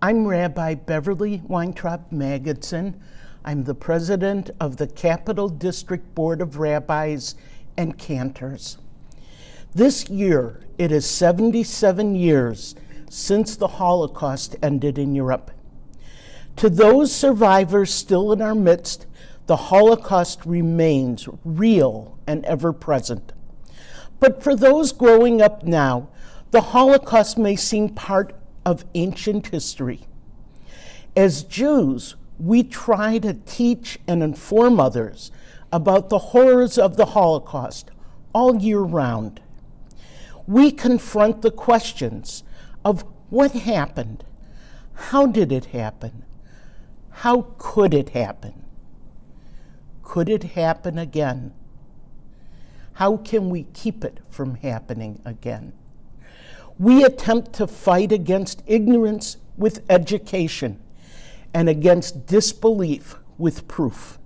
I'm Rabbi Beverly Weintraub Magidson. I'm the president of the Capital District Board of Rabbis and Cantors. This year, it is 77 years since the Holocaust ended in Europe. To those survivors still in our midst, the Holocaust remains real and ever present. But for those growing up now, the Holocaust may seem part of ancient history. As Jews, we try to teach and inform others about the horrors of the Holocaust all year round. We confront the questions of what happened, how did it happen, how could it happen? Could it happen again? How can we keep it from happening again? We attempt to fight against ignorance with education and against disbelief with proof.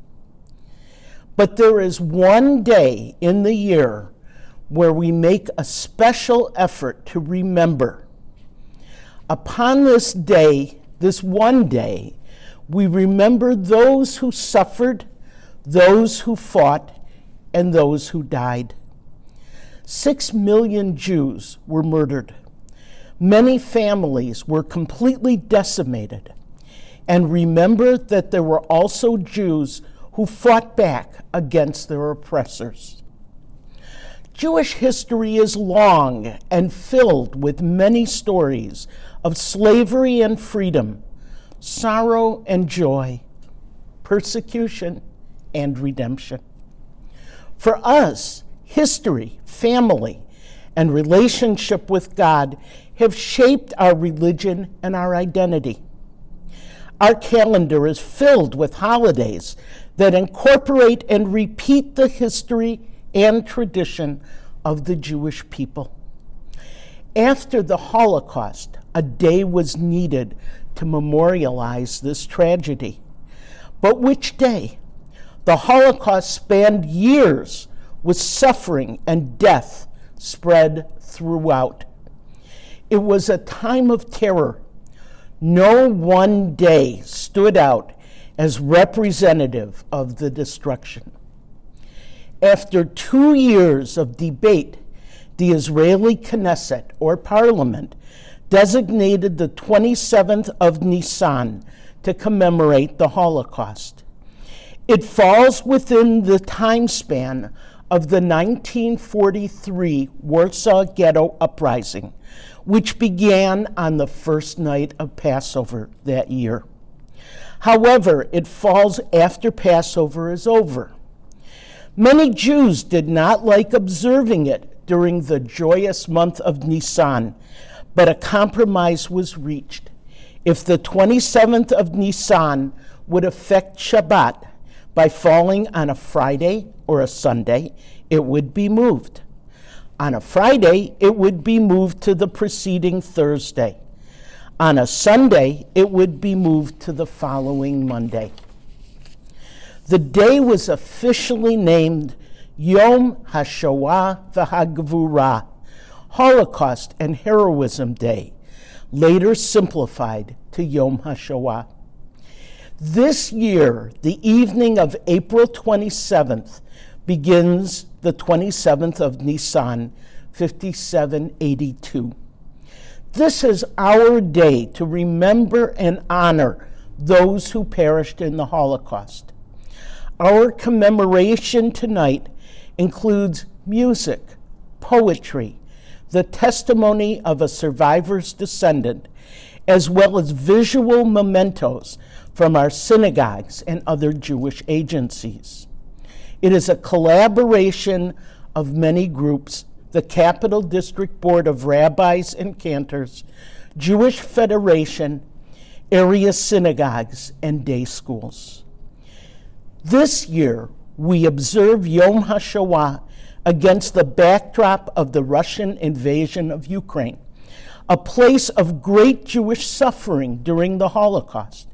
But there is one day in the year where we make a special effort to remember. Upon this day, this one day, we remember those who suffered, those who fought, and those who died. 6 million Jews were murdered. Many families were completely decimated. And remember that there were also Jews who fought back against their oppressors. Jewish history is long and filled with many stories of slavery and freedom, sorrow and joy, persecution and redemption. For us, history, family, and relationship with God have shaped our religion and our identity. Our calendar is filled with holidays that incorporate and repeat the history and tradition of the Jewish people. After the Holocaust, a day was needed to memorialize this tragedy. But which day? The Holocaust spanned years with suffering and death spread throughout. It was a time of terror. No one day stood out as representative of the destruction. After 2 years of debate, the Israeli Knesset, or parliament, designated the 27th of Nisan to commemorate the Holocaust. It falls within the time span of the 1943 Warsaw Ghetto Uprising, which began on the first night of Passover that year. However, it falls after Passover is over. Many Jews did not like observing it during the joyous month of Nisan, but a compromise was reached. If the 27th of Nisan would affect Shabbat by falling on a Friday or a Sunday, it would be moved. On a Friday, it would be moved to the preceding Thursday. On a Sunday, it would be moved to the following Monday. The day was officially named Yom HaShoah v'Hagvura, Holocaust and Heroism Day, later simplified to Yom HaShoah. This year, the evening of April 27th begins the 27th of Nisan, 5782. This is our day to remember and honor those who perished in the Holocaust. Our commemoration tonight includes music, poetry, the testimony of a survivor's descendant, as well as visual mementos from our synagogues and other Jewish agencies. It is a collaboration of many groups: the Capital District Board of Rabbis and Cantors, Jewish Federation, area synagogues, and day schools. This year, we observe Yom HaShoah against the backdrop of the Russian invasion of Ukraine, a place of great Jewish suffering during the Holocaust.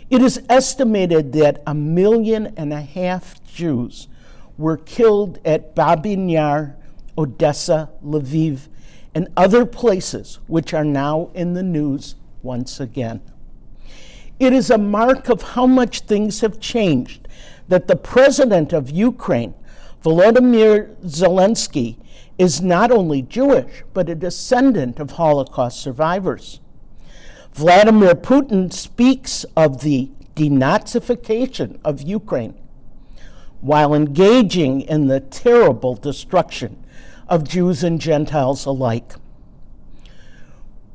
It is estimated that 1.5 million Jews were killed at Babin Yar, Odessa, Lviv, and other places which are now in the news once again. It is a mark of how much things have changed that the president of Ukraine, Volodymyr Zelensky, is not only Jewish, but a descendant of Holocaust survivors. Vladimir Putin speaks of the denazification of Ukraine while engaging in the terrible destruction of Jews and Gentiles alike.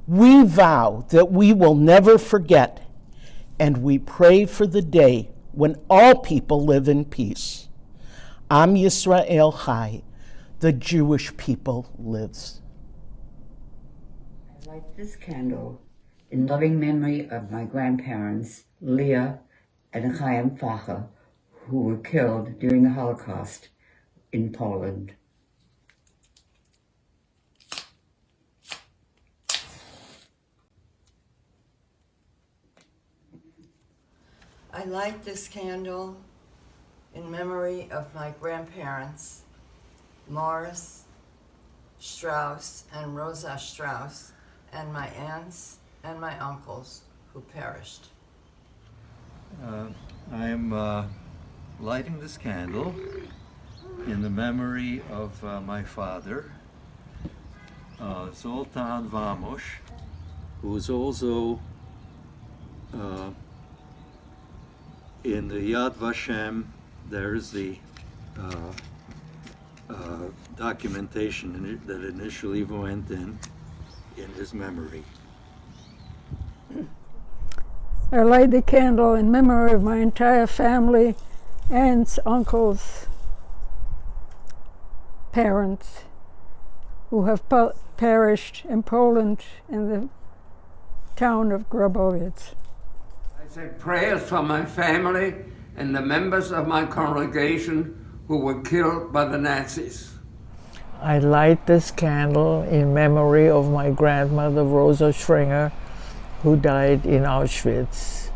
We vow that we will never forget, and we pray for the day when all people live in peace. Am Yisrael Chai, the Jewish people lives. I light this candle in loving memory of my grandparents, Leah and Chaim Facha, who were killed during the Holocaust in Poland. I light this candle in memory of my grandparents, Morris Strauss and Rosa Strauss, and my aunts and my uncles who perished. I'm lighting this candle in the memory of my father, Zoltan Vamosh, who was also in the Yad Vashem. There's the documentation that initially went in his memory. I light the candle in memory of my entire family, aunts, uncles, parents, who have perished in Poland in the town of Grabowitz. I say prayers for my family and the members of my congregation who were killed by the Nazis. I light this candle in memory of my grandmother, Rosa Schringer, who died in Auschwitz.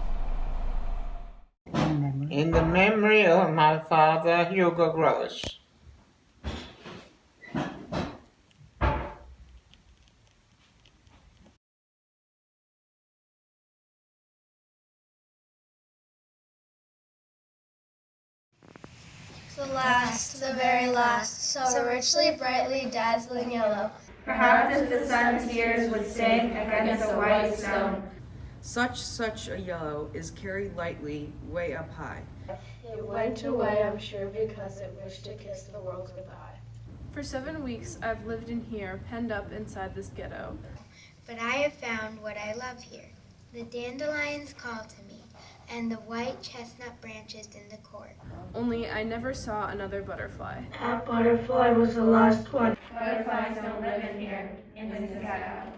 In the memory of my father, Hugo Gross. The last, the very last, so richly, brightly, dazzling yellow. Perhaps if the sun's tears would sing against the white stone. Such a yellow is carried lightly way up high. It went away, I'm sure, because it wished to kiss the world goodbye. For 7 weeks I've lived in here, penned up inside this ghetto. But I have found what I love here. The dandelions call to me, and the white chestnut branches in the court. Only I never saw another butterfly. That butterfly was the last one. Butterflies don't live in here, in this ghetto.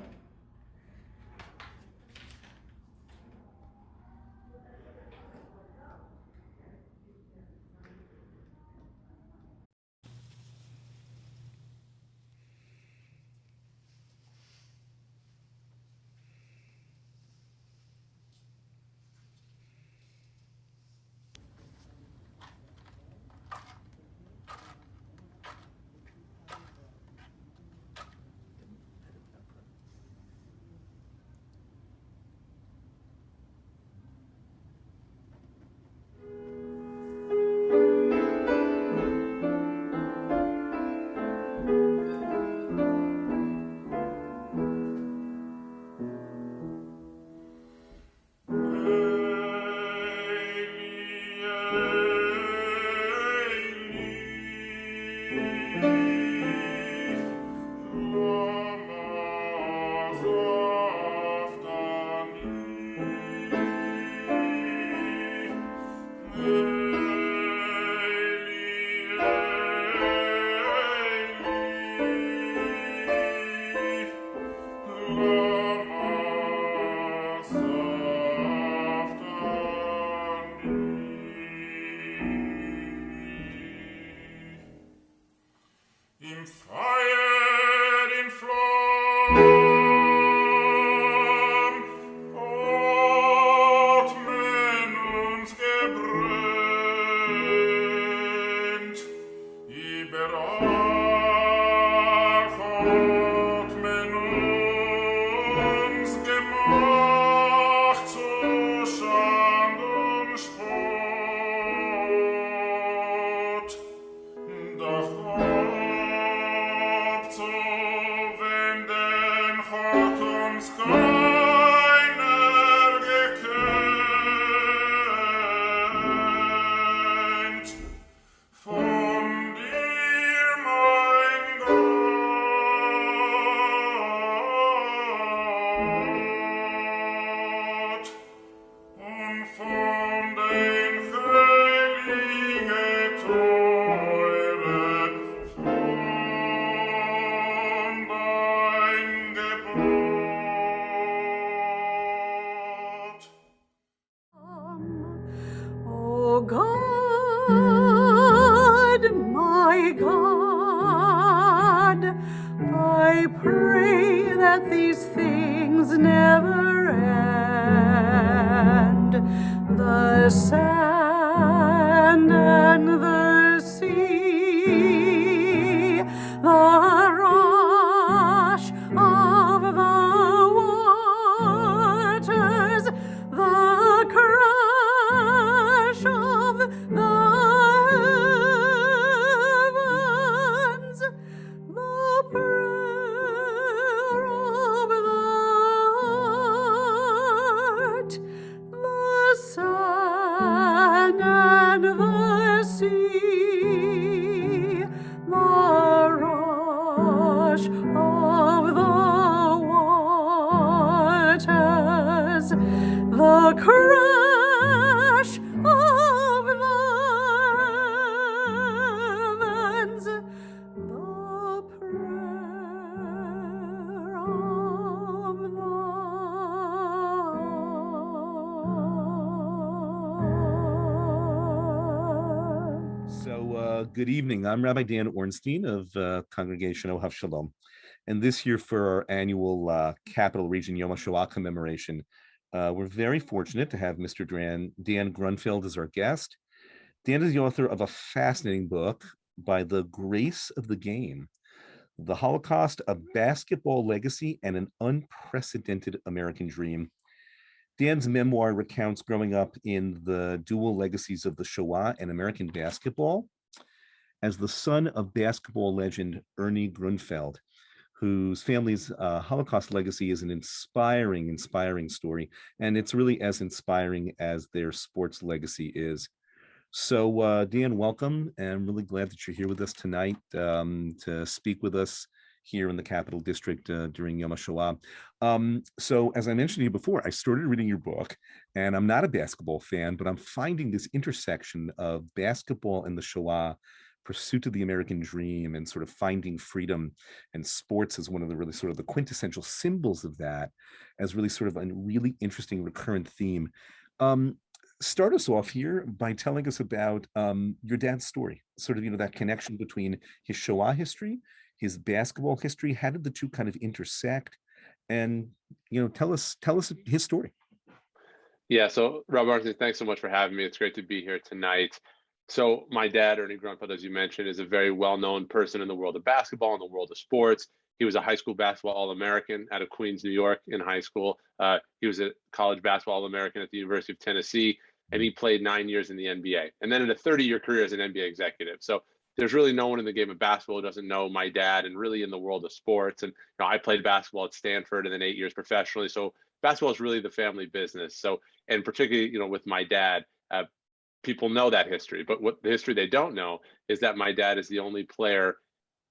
Oh God, my God, I pray that these things never end. The sand and the sea, the rush of the waters, the crash of the heavens, the prayer of the heart, the sun and the sea, the rush of the waters, the crash of the heavens, the prayer of the heart. So, good evening. I'm Rabbi Dan Ornstein of Congregation Ohav Shalom. And this year for our annual Capital Region Yom HaShoah commemoration, we're very fortunate to have Mr. Dan Grunfeld as our guest. Dan is the author of a fascinating book, By the Grace of the Game, The Holocaust, a Basketball Legacy and an Unprecedented American Dream. Dan's memoir recounts growing up in the dual legacies of the Shoah and American basketball as the son of basketball legend Ernie Grunfeld, whose family's Holocaust legacy is an inspiring story. And it's really as inspiring as their sports legacy is. So Dan, welcome. And I'm really glad that you're here with us tonight to speak with us here in the Capital District during Yom HaShoah. So as I mentioned to you before, I started reading your book, and I'm not a basketball fan, but I'm finding this intersection of basketball and the Shoah, pursuit of the American dream, and sort of finding freedom, and sports as one of the really sort of the quintessential symbols of that, as really sort of a really interesting recurrent theme. Start us off here by telling us about your dad's story, sort of, that connection between his Shoah history, his basketball history. How did the two kind of intersect? And, tell us his story. Yeah, so Rob Arthur, thanks so much for having me. It's great to be here tonight. So my dad, Ernie Grunfeld, as you mentioned, is a very well-known person in the world of basketball, in the world of sports. He was a high school basketball All-American out of Queens, New York in high school. He was a college basketball All-American at the University of Tennessee, and he played 9 years in the NBA. And then in a 30-year career as an NBA executive. So there's really no one in the game of basketball who doesn't know my dad, and really in the world of sports. And I played basketball at Stanford and then 8 years professionally. So basketball is really the family business. So, and particularly, with my dad, people know that history, but what the history they don't know is that my dad is the only player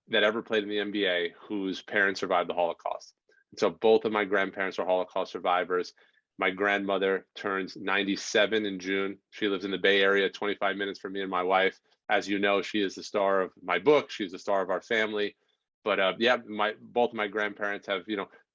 that ever played in the NBA whose parents survived the Holocaust. And so both of my grandparents are Holocaust survivors. My grandmother turns 97 in June. She lives in the Bay Area, 25 minutes from me and my wife. As you know, she is the star of my book. She's the star of our family. But both of my grandparents have,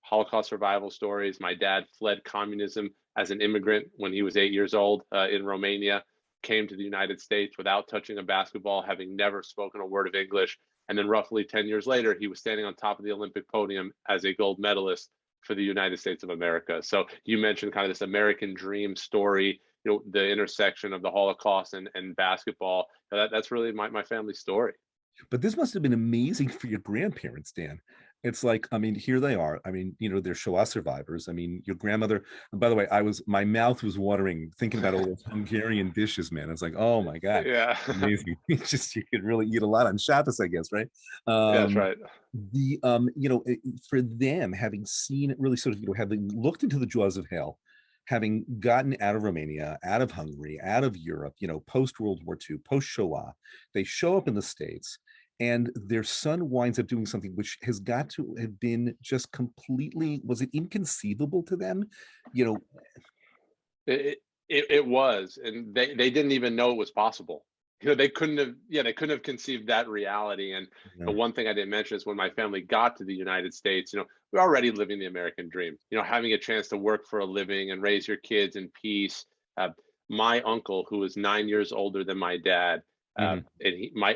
Holocaust survival stories. My dad fled communism as an immigrant when he was 8 years old in Romania, came to the United States without touching a basketball, having never spoken a word of English. And then roughly 10 years later, he was standing on top of the Olympic podium as a gold medalist for the United States of America. So you mentioned kind of this American dream story, the intersection of the Holocaust and basketball. That's really my family's story. But this must have been amazing for your grandparents, Dan. It's like, here they are. They're Shoah survivors. Your grandmother, and by the way, my mouth was watering thinking about all those Hungarian dishes, man. It's like, oh my God. Yeah. Amazing. You could really eat a lot on Shabbos, I guess, right? That's right. For them, having seen, really sort of, having looked into the jaws of hell, having gotten out of Romania, out of Hungary, out of Europe, post-World War II, post-Shoah, they show up in the States, and their son winds up doing something which has got to have been just completely, was it inconceivable to them? It It was, and they didn't even know it was possible. They couldn't have conceived that reality. And the one thing I didn't mention is when my family got to the United States, we're already living the American dream. Having a chance to work for a living and raise your kids in peace. My uncle, who was 9 years older than my dad, and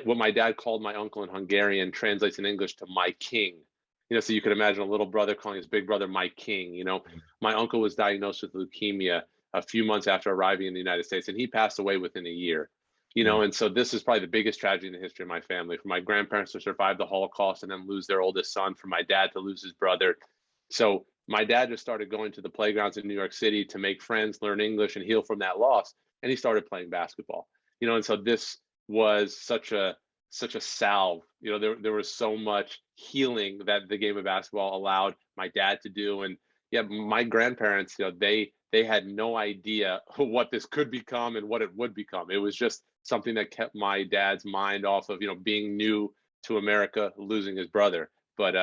what my dad called my uncle in Hungarian translates in English to my king. So you could imagine a little brother calling his big brother my king. My uncle was diagnosed with leukemia a few months after arriving in the United States, and he passed away within a year. And so this is probably the biggest tragedy in the history of my family, for my grandparents to survive the Holocaust and then lose their oldest son, for my dad to lose his brother. So my dad just started going to the playgrounds in New York City to make friends, learn English, and heal from that loss. And he started playing basketball, and so this was such a salve. There was so much healing that the game of basketball allowed my dad to do. And my grandparents, they had no idea what this could become and what it would become. It was just something that kept my dad's mind off of, being new to America, losing his brother. But,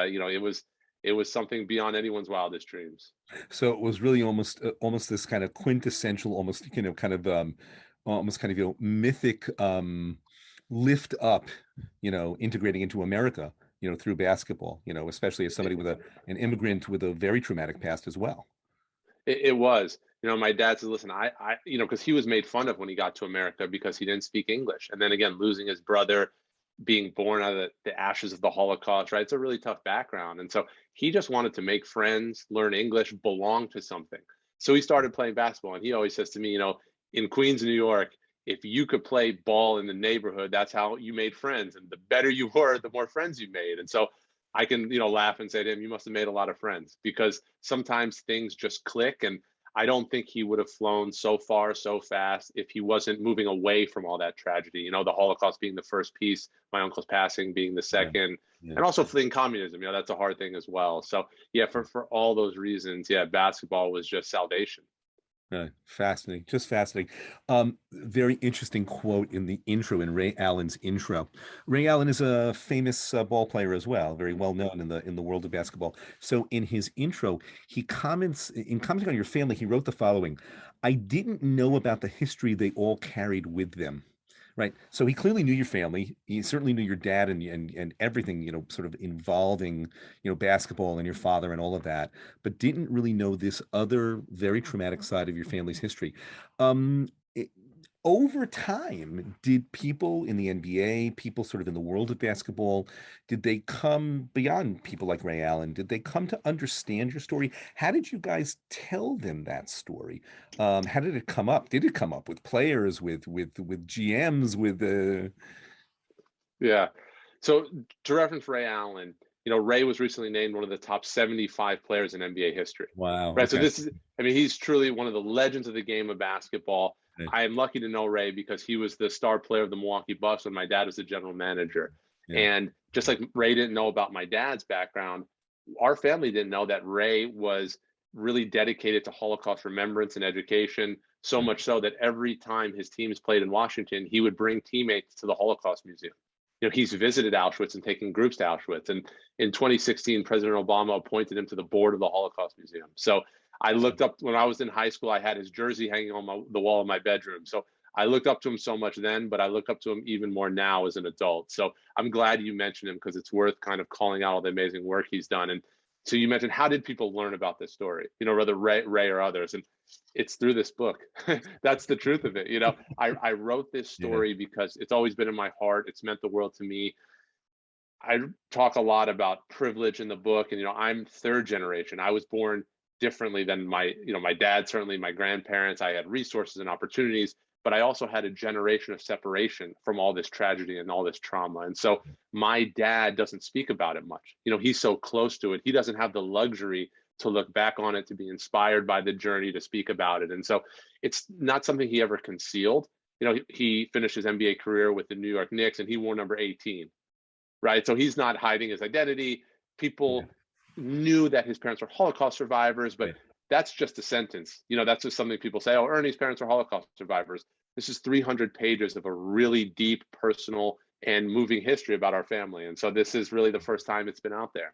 it was something beyond anyone's wildest dreams. So it was really almost this kind of quintessential, almost, mythic lift up, integrating into America, through basketball, especially as somebody with an immigrant with a very traumatic past as well. It was, my dad says, listen, I because he was made fun of when he got to America because he didn't speak English. And then again, losing his brother, being born out of the ashes of the Holocaust, right? It's a really tough background. And so he just wanted to make friends, learn English, belong to something. So he started playing basketball. And he always says to me, in Queens, New York, if you could play ball in the neighborhood, that's how you made friends. And the better you were, the more friends you made. And so I can, laugh and say to him, you must have made a lot of friends, because sometimes things just click. And I don't think he would have flown so far, so fast if he wasn't moving away from all that tragedy. The Holocaust being the first piece, my uncle's passing being the second, and also fleeing communism. That's a hard thing as well. So for all those reasons, basketball was just salvation. Fascinating, just fascinating. Very interesting quote in the intro, in Ray Allen's intro. Ray Allen is a famous ball player as well, very well known in the world of basketball. So in his intro, he commenting on your family, he wrote the following: "I didn't know about the history they all carried with them." Right. So he clearly knew your family. He certainly knew your dad and everything, sort of involving, basketball and your father and all of that, but didn't really know this other very traumatic side of your family's history. Over time, did people in the NBA, people sort of in the world of basketball, did they come beyond people like Ray Allen? Did they come to understand your story? How did you guys tell them that story? How did it come up? Did it come up with players, with GMs, with Yeah. So to reference Ray Allen, Ray was recently named one of the top 75 players in NBA history. Wow. Right. Okay. So this is, he's truly one of the legends of the game of basketball. Right. I am lucky to know Ray because he was the star player of the Milwaukee Bucks when my dad was the general manager. Yeah. And just like Ray didn't know about my dad's background, our family didn't know that Ray was really dedicated to Holocaust remembrance and education, so much so that every time his teams played in Washington, he would bring teammates to the Holocaust Museum. He's visited Auschwitz and taken groups to Auschwitz. And in 2016, President Obama appointed him to the board of the Holocaust Museum. So I looked up, when I was in high school, I had his jersey hanging on the wall of my bedroom. So I looked up to him so much then, but I look up to him even more now as an adult. So I'm glad you mentioned him, because it's worth kind of calling out all the amazing work he's done. And so you mentioned, how did people learn about this story, whether Ray or others? And it's through this book. That's the truth of it. I wrote this story because it's always been in my heart. It's meant the world to me. I talk a lot about privilege in the book, and I'm third generation. I was born differently than my dad, certainly my grandparents. I had resources and opportunities, but I also had a generation of separation from all this tragedy and all this trauma. And so my dad doesn't speak about it much. He's so close to it. He doesn't have the luxury to look back on it, to be inspired by the journey, to speak about it. And so it's not something he ever concealed. He finished his NBA career with the New York Knicks, and he wore number 18, right? So he's not hiding his identity. People knew that his parents were Holocaust survivors, but that's just a sentence. That's just something people say, oh, Ernie's parents are Holocaust survivors. This is 300 pages of a really deep, personal, and moving history about our family. And so this is really the first time it's been out there.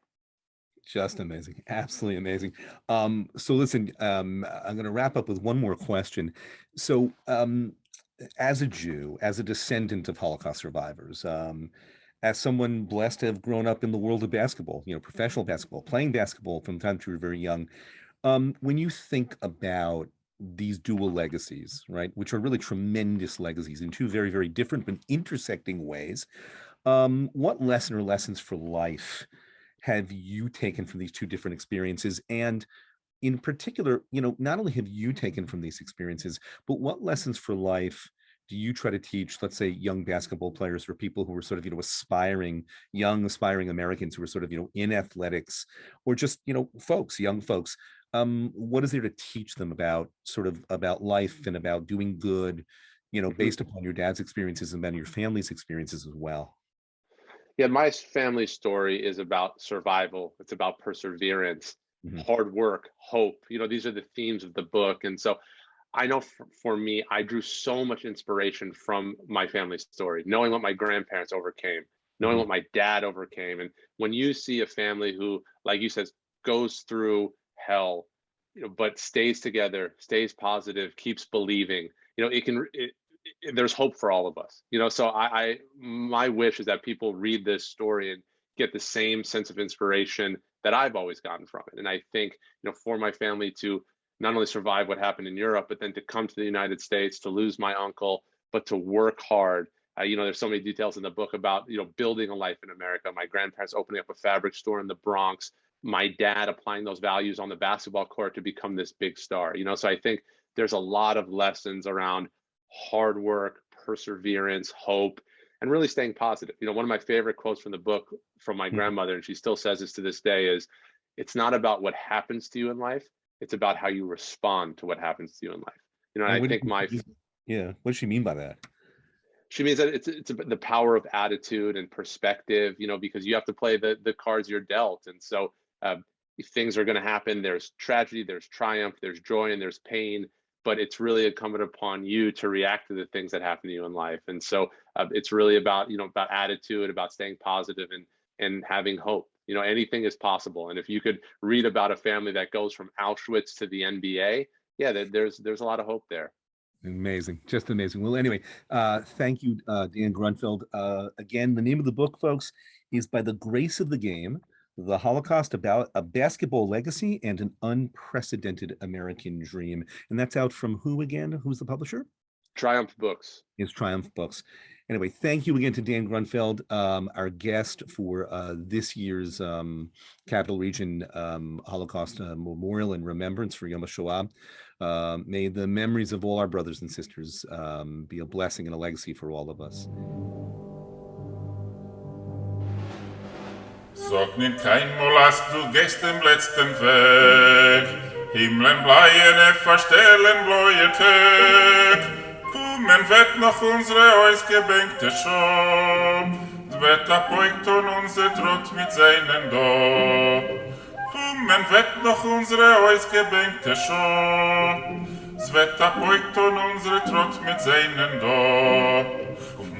Just amazing. Absolutely amazing. So listen, I'm going to wrap up with one more question. So, as a Jew, as a descendant of Holocaust survivors, as someone blessed to have grown up in the world of basketball, professional basketball, playing basketball from the time you were very young, when you think about these dual legacies, right, which are really tremendous legacies in two very, very different but intersecting ways, what lesson or lessons for life have you taken from these two different experiences? And in particular, not only have you taken from these experiences, but what lessons for life do you try to teach, let's say, young basketball players or people who are sort of, young aspiring Americans who are sort of, in athletics, or just, young folks? What is there to teach them about life and about doing good, based upon your dad's experiences and about your family's experiences as well? Yeah, my family story is about survival. It's about perseverance, hard work, hope. These are the themes of the book. And so I know for me, I drew so much inspiration from my family story, knowing what my grandparents overcame, knowing what my dad overcame. And when you see a family who, like you said, goes through hell, but stays together, stays positive, keeps believing, there's hope for all of us. So my wish is that people read this story and get the same sense of inspiration that I've always gotten from it. And I think, for my family to not only survive what happened in Europe, but then to come to the United States, to lose my uncle, but to work hard. There's so many details in the book about, building a life in America. My grandparents opening up a fabric store in the Bronx, my dad applying those values on the basketball court to become this big star. So I think there's a lot of lessons around hard work, perseverance, hope, and really staying positive. One of my favorite quotes from the book from my grandmother, and she still says this to this day, is, it's not about what happens to you in life, it's about how you respond to what happens to you in life. And I think what does she mean by that? She means that it's the power of attitude and perspective, because you have to play the cards you're dealt. And so things are going to happen. There's tragedy, there's triumph, there's joy, and there's pain. But it's really incumbent upon you to react to the things that happen to you in life. And so it's really about, about attitude, about staying positive and having hope. Anything is possible. And if you could read about a family that goes from Auschwitz to the NBA, there's a lot of hope there. Amazing. Just amazing. Well, anyway, thank you, Dan Grunfeld. Again, the name of the book, folks, is By the Grace of the Game, The Holocaust, About a Basketball Legacy and an Unprecedented American Dream. And that's out from who again? Who's the publisher? Triumph Books. It's Triumph Books. Anyway, thank you again to Dan Grunfeld, our guest for this year's Capital Region Holocaust Memorial and Remembrance for Yom HaShoah. May the memories of all our brothers and sisters be a blessing and a legacy for all of us. Sag nicht keinmal, als du gehst dem letzten Weg. Himmeln bleien, verstellen bläue Tag. Kommen wird noch unsere ausgebänkte Schop. Das Wetter beugt und unser Trott mit seinen Dob. Kommen wird noch unsere ausgebänkte Schop. Das Wetter beugt und unsere Trott mit seinen Dob.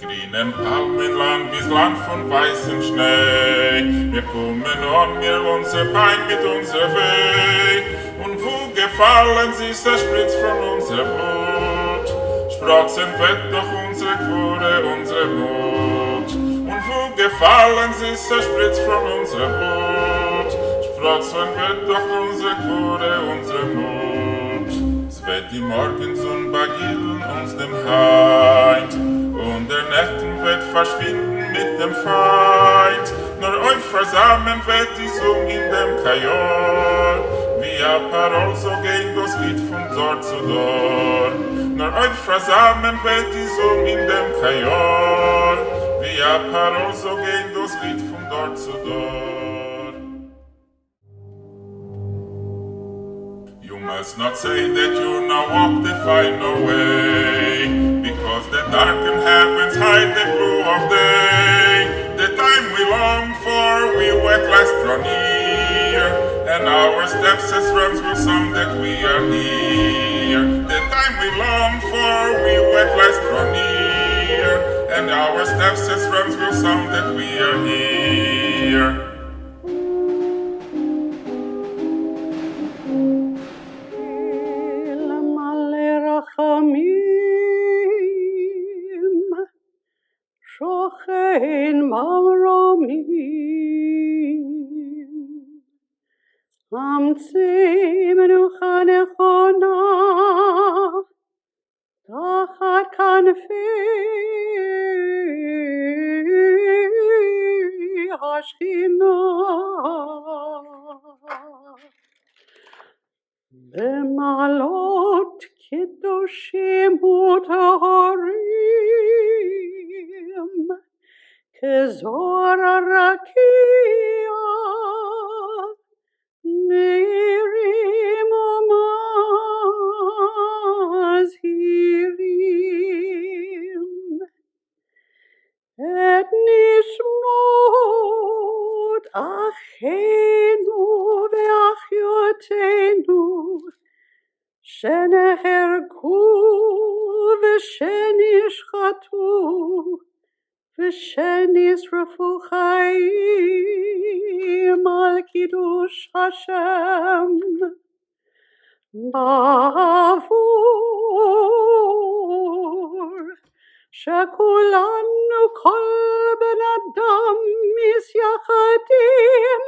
Grünen Palmenland bis Land von weißem Schnee. Wir kommen an mir unser Pein mit unserer Weg. Und wo gefallen sie, zerspritzt von unser Blut. Sprotzen wird doch unsere Quore, unsere Mut. Und wo gefallen sie, zerspritzt von unser Blut. Sprotzen wird doch unsere Quore, unsere Mut. Es wird die Morgensonne bagillen uns dem Heid. Und der Nächten wird verschwinden mit dem Feind. Nur euch versammeln wird die Sung in dem Kajor. Wie ein Parol, so geht das Lied von Dor zu Dor. Nur euch versammeln wird die Sung in dem Kajor. Wie ein Parol, so geht das Lied von Dor zu Dor. You must not say that you now walk the final way. Because the darkened heavens hide the glow of day. The time we long for, we will at last draw near. And our steps as runs will sound that we are near. The time we long for, we will at last draw near. And our steps as runs will sound that we are here. שוכן במרומים, אמצי מנוחה נכונה, תחת כנפי השכינה. במעלות קדושים וטהורים, כזוהר הרקיע, מאירים ומזהירים, את נשמות אחינו ואחיותינו שנהרגו ושנשחטו ושנשרפו חיים על קידוש השם, בעבור שכולנו כל בן אדם מתייחדים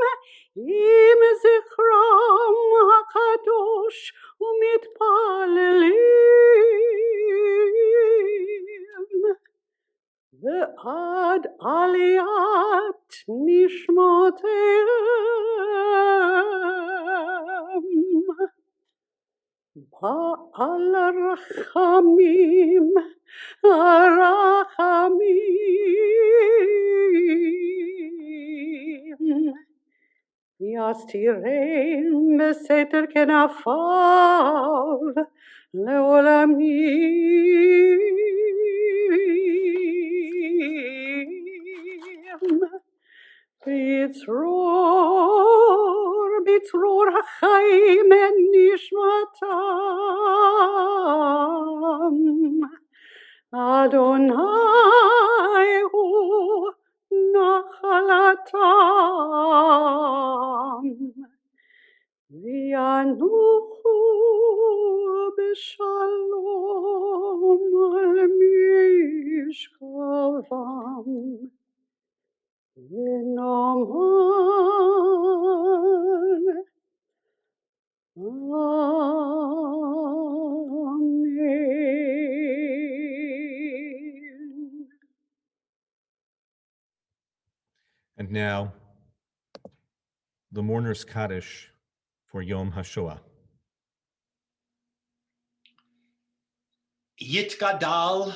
עם זכרם הקדוש ומתפללים ועד עליית נשמותיהם. בעל הרחמים, הרחמים, יסתירם בסתר כנפיו לעולמים, בצרור החיים את נשמתם. אדוני הוא נחלתם, וינוחו בשלום על משכבם. ונאמר Amen. And now, the mourner's Kaddish for Yom HaShoah. Yitgadal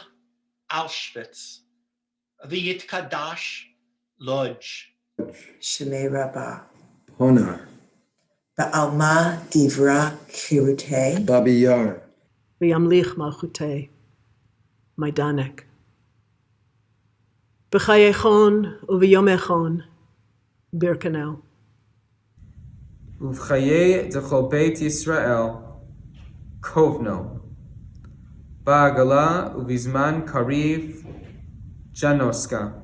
Auschwitz, v'yitkadash Lodz. Shalei Rabbah. Honar. Ba'alma divra chirutei. Babi Yar. V'yamlich malchutei. Maidanek. B'chayechon u'v'yomechon. Birkanel. Uvchaye dechol Beit Yisrael. Kovno. Ba'agala uvizman kariv. Janoska.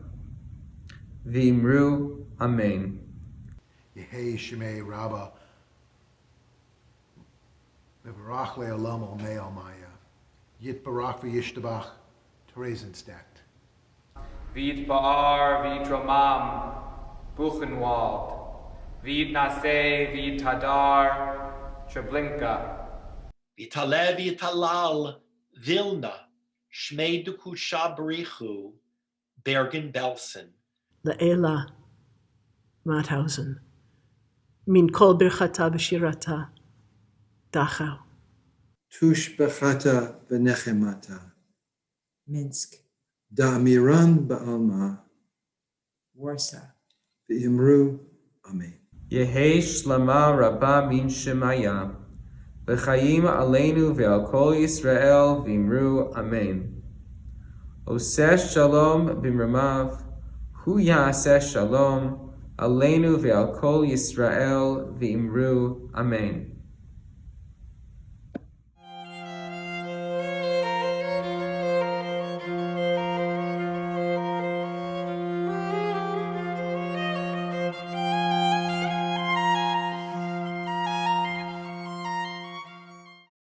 V'imru Amen. Yehei Shemei Rabbah. Mevarach le'olam omei almaya. Yit barach v'yishtabach. Theresienstadt. V'yit ba'ar v'yit romam. Buchenwald. V'yit naseh v'yit hadar. Treblinka. V'yitale v'yitalal. Vilna. Shmei dukusha barichu. Bergen-Belsen. La'ela Mauthausen. Min kol birchata b'shirata. Dachau. Tush b'chata v'nechemata. Minsk. Da'amiran ba'alma. Warsaw. V'imru Amen. Yehei shlama rabba min shemaya. V'chayim aleinu ve'al kol Yisrael v'imru Amen. Oseh shalom b'mramav. Hu ya'aseh shalom. Aleinu ve'al kol Yisrael v'imru Amen.